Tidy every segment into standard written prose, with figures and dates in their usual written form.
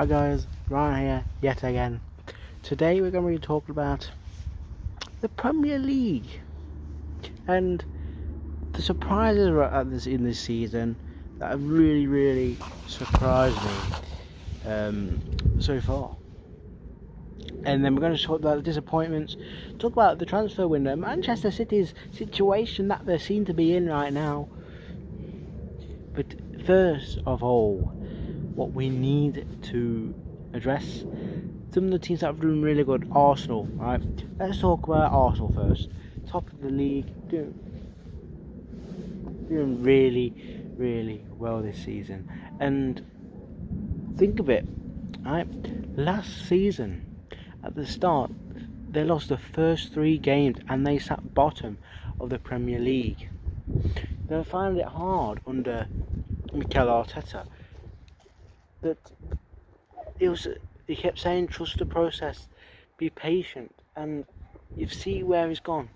Hi guys, Ryan here yet again. Today we're going to be talking about the Premier League and the surprises in this season that have really surprised me so far. And then we're going to talk about the disappointments, talk about the transfer window, Manchester City's situation that they seem to be in right now. But first of all, what we need to address, some of the teams that are doing really good. Arsenal, right? Let's talk about Arsenal first. Top of the league, doing really well this season. And think of it, right? Last season, at the start, they lost the first 3 games and they sat bottom of the Premier League. They found it hard under Mikel Arteta. That he kept saying trust the process, be patient, and you see where he's gone.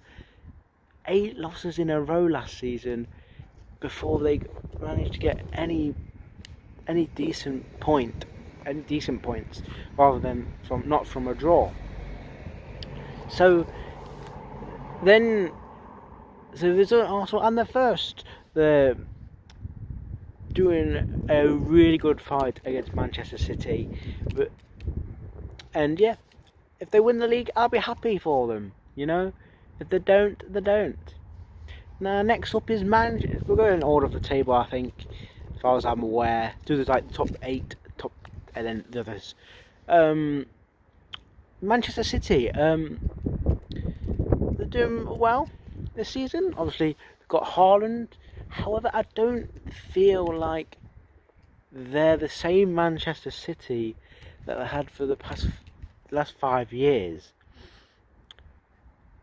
8 losses in a row last season before they managed to get any decent points, rather than not from a draw. So there's Arsenal, and they're doing a really good fight against Manchester City, and yeah, if they win the league, I'll be happy for them. If they don't, they don't. Now, next up is Manchester. We're going in order of the table, I think, as far as I'm aware. Do the top 8, and then the others. Manchester City. They're doing well this season. Obviously, they've got Haaland. However, I don't feel like they're the same Manchester City that they had for the last 5 years.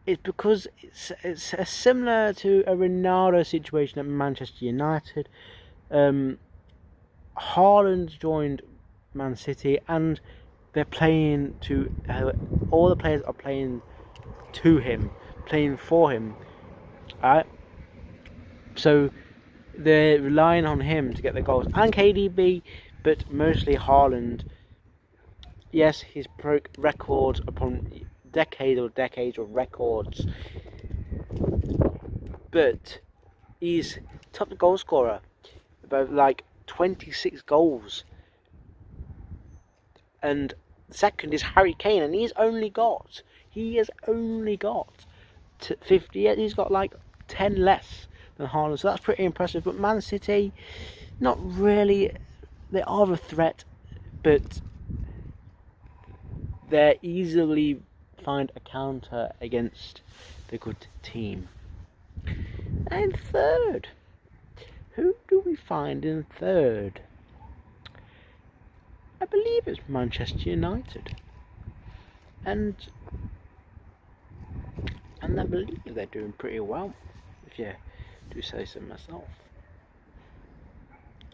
It's because it's similar to a Ronaldo situation at Manchester United. Haaland joined Man City, and they're playing to all the players are playing to him, playing for him. Alright. So they're relying on him to get the goals, and KDB, but mostly Haaland. Yes, he's broke records upon decades of records, but he's top goal scorer, about 26 goals, and second is Harry Kane, and he has only got 50. He's got 10 less than Haaland, so that's pretty impressive. But Man City, not really. They are a threat, but they easily find a counter against the good team. And third, who do we find in third? I believe it's Manchester United, and I believe they're doing pretty well, if you do say so myself.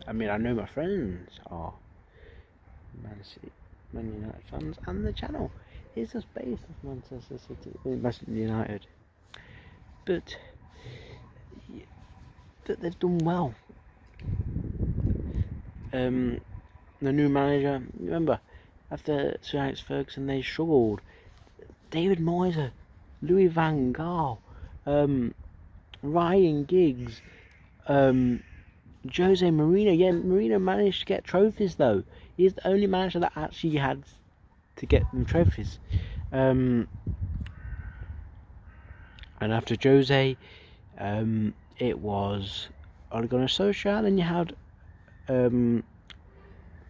I mean, I know my friends are Man United fans, and the channel is just based off Manchester United. But they've done well. The new manager, remember, after Sir Alex Ferguson, they struggled. David Moyes, Louis van Gaal, Ryan Giggs, Jose Mourinho. Yeah, Mourinho managed to get trophies though. He's the only manager that actually had to get them trophies. And after Jose, it was Ole Gunnar Solskjaer, and you had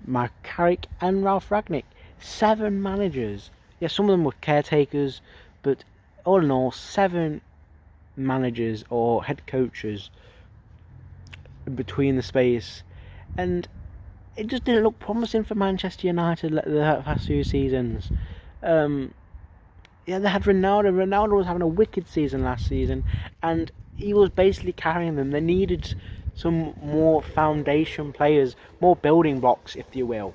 Mark Carrick and Ralph Rangnick. 7 managers. Yeah, some of them were caretakers, but all in all, 7 managers or head coaches between the space, and it just didn't look promising for Manchester United the past few seasons. Yeah, they had Ronaldo. Ronaldo was having a wicked season last season, and he was basically carrying them. They needed some more foundation players, more building blocks, if you will.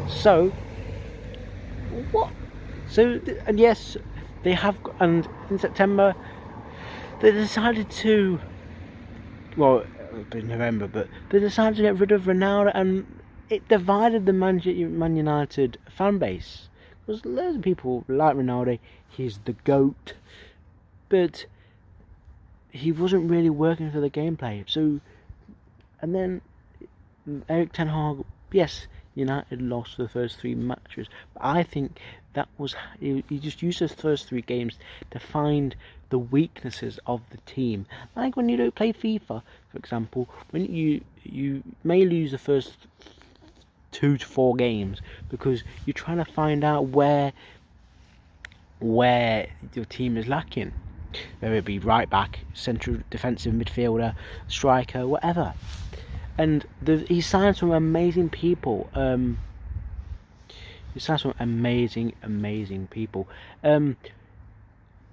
So, what? So, and yes, they have, and in September, they decided to, well, in November, but they decided to get rid of Ronaldo, and it divided the Man United fan base. Because loads of people like Ronaldo, he's the GOAT, but he wasn't really working for the gameplay. So, and then Erik ten Hag, yes, United lost the first 3 matches, but I think that was he just used those first 3 games to find the weaknesses of the team. Like when you don't play FIFA, for example, when you may lose the first 2 to 4 games because you're trying to find out where your team is lacking, whether it be right back, central defensive midfielder, striker, whatever. And he signed some amazing people. He signed some amazing people. I'm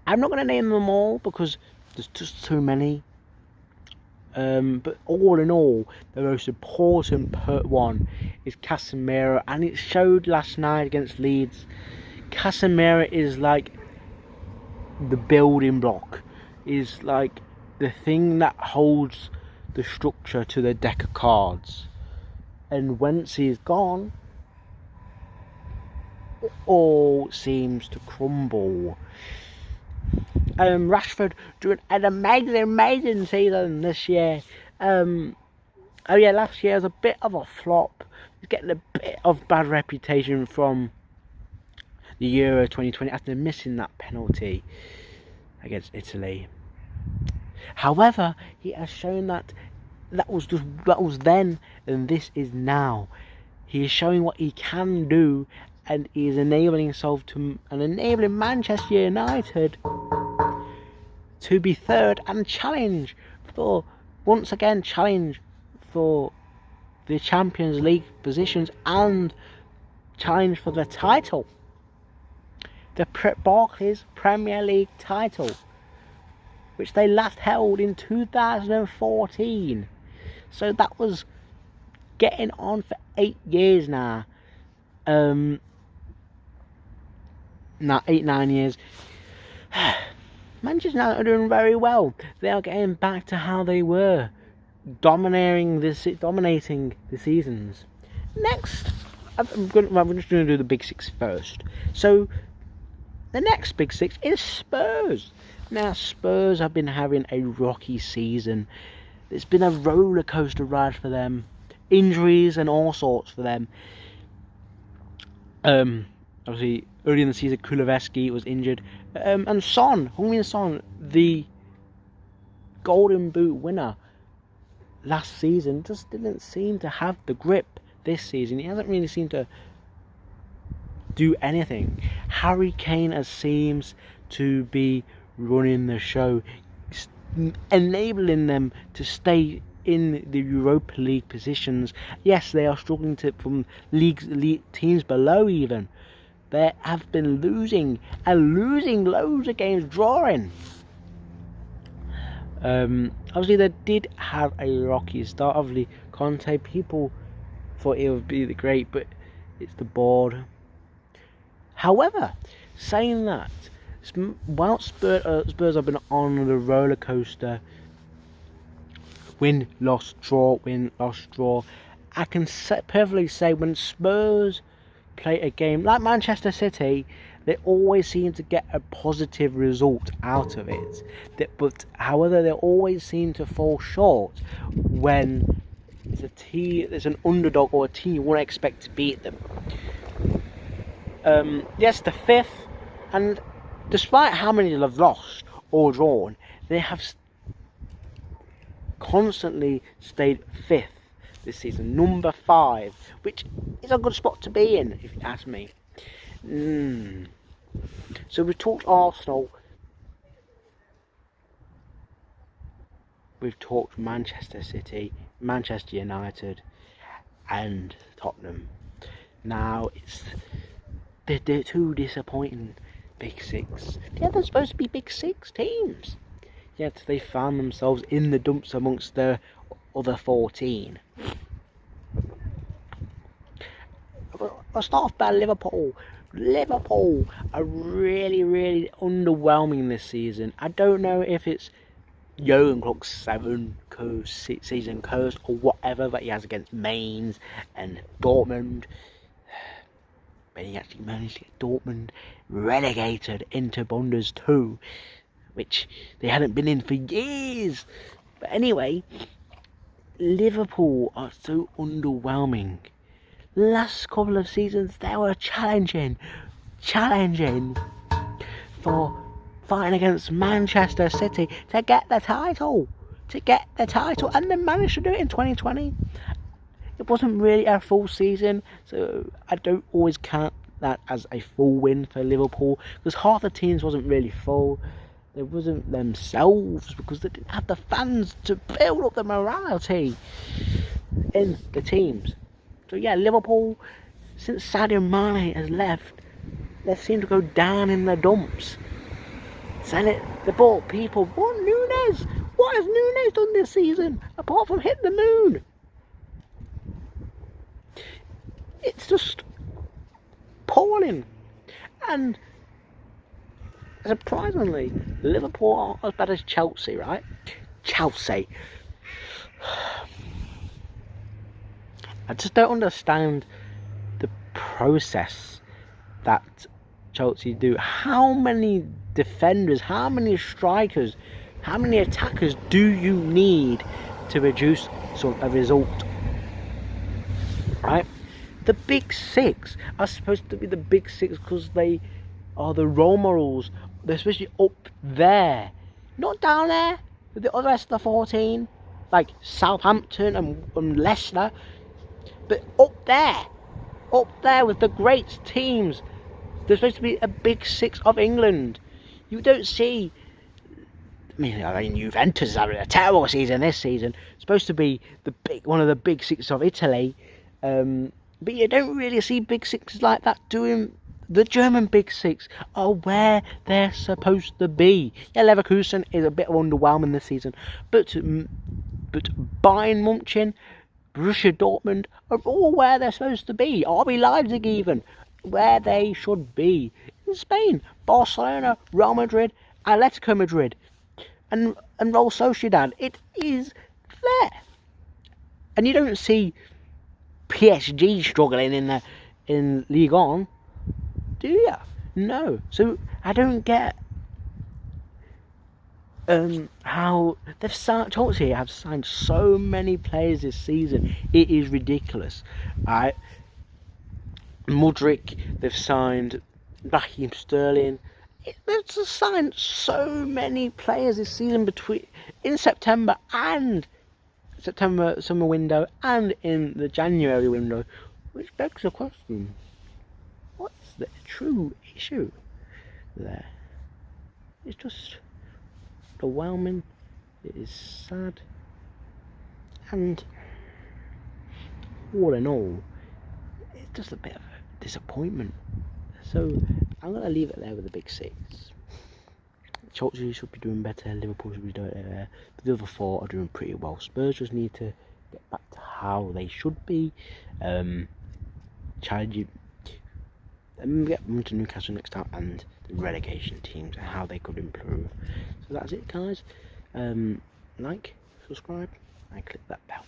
not going to name them all because there's just too many. But all in all, the most important one is Casemiro, and it showed last night against Leeds. Casemiro is like the building block, is like the thing that holds the structure to the deck of cards. And once he's gone, it all seems to crumble. Rashford doing an amazing season this year. Last year was a bit of a flop. He's getting a bit of bad reputation from the Euro 2020 after missing that penalty against Italy. However, he has shown that was then, and this is now. He is showing what he can do, and he is enabling himself to enabling Manchester United to be third and challenge for the Champions League positions and challenge for the title, the Barclays Premier League title, which they last held in 2014. So that was getting on for 8 years now. 8-9 years. Manchester United are doing very well. They are getting back to how they were, dominating the seasons. Next, we're just going to do the Big Six first. So the next Big Six is Spurs. Now, Spurs have been having a rocky season. It's been a roller coaster ride for them. Injuries and all sorts for them. Obviously, early in the season, Kulusevski was injured. And Son, Heung-min Son, the Golden Boot winner last season, just didn't seem to have the grip this season. He hasn't really seemed to do anything. Harry Kane seems to be running the show, enabling them to stay in the Europa League positions. Yes, they are struggling from league teams below even. They have been losing loads of games, drawing. Obviously, they did have a rocky start. Obviously, Conte, people thought it would be the great, but it's the board. However, saying that, while Spurs have been on the roller coaster, win, loss, draw, I can perfectly say when Spurs play a game like Manchester City, they always seem to get a positive result out of it. But however, they always seem to fall short when there's an underdog or a team you wouldn't expect to beat them. Yes, the fifth, and despite how many they've lost or drawn, they have constantly stayed fifth this season, number 5, which is a good spot to be in, if you ask me. So we've talked Arsenal, we've talked Manchester City, Manchester United, and Tottenham. Now it's they're too disappointing. Big Six. Yeah, they're supposed to be Big Six teams. Yet they found themselves in the dumps amongst the other 14. I'll start off by Liverpool. Liverpool are really underwhelming this season. I don't know if it's Jurgen Klopp's season curse or whatever that he has against Mainz and Dortmund. But he actually managed to get Dortmund relegated into Bundes 2, which they hadn't been in for years. But anyway, Liverpool are so underwhelming. Last couple of seasons they were challenging for fighting against Manchester City to get the title, and they managed to do it in 2020. It wasn't really a full season, so I don't always count that as a full win for Liverpool, because half the teams wasn't really full. It wasn't themselves, because they didn't have the fans to build up the morality in the teams. So yeah, Liverpool, since Sadio Mane has left, they seem to go down in the dumps. They bought people. What Nunes? What has Nunes done this season apart from hit the moon? It's just appalling. And surprisingly, Liverpool aren't as bad as Chelsea, right? Chelsea. I just don't understand the process that Chelsea do. How many defenders, how many strikers, how many attackers do you need to produce a result? Right? The big six are supposed to be the big six because they are the role models. They're supposed to be up there, not down there with the other rest of the 14, like Southampton and Leicester, but up there with the great teams. They're supposed to be a big six of England. You don't see. I mean, Juventus is having a terrible season this season. It's supposed to be one of the big six of Italy. But you don't really see big sixes like that doing. The German big six are where they're supposed to be. Yeah, Leverkusen is a bit underwhelming this season, but Bayern Munchen, Borussia Dortmund are all where they're supposed to be. RB Leipzig even, where they should be. In Spain, Barcelona, Real Madrid, Atletico Madrid, and Real Sociedad. It is there. And you don't see PSG struggling in Ligue 1, do you? No. So I don't get how Chelsea have signed so many players this season. It is ridiculous. Right? Mudryk, they've signed Raheem Sterling. They've just signed so many players this season in September summer window and in the January window, which begs the question: what's the true issue there? It's just overwhelming. It is sad, and all in all, it's just a bit of a disappointment. So I'm gonna leave it there with the big six. Chelsea should be doing better, Liverpool should be doing better, the other four are doing pretty well. Spurs just need to get back to how they should be. Challenge and get them to Newcastle next time, and the relegation teams and how they could improve. So that's it, guys. Like, subscribe, and click that bell.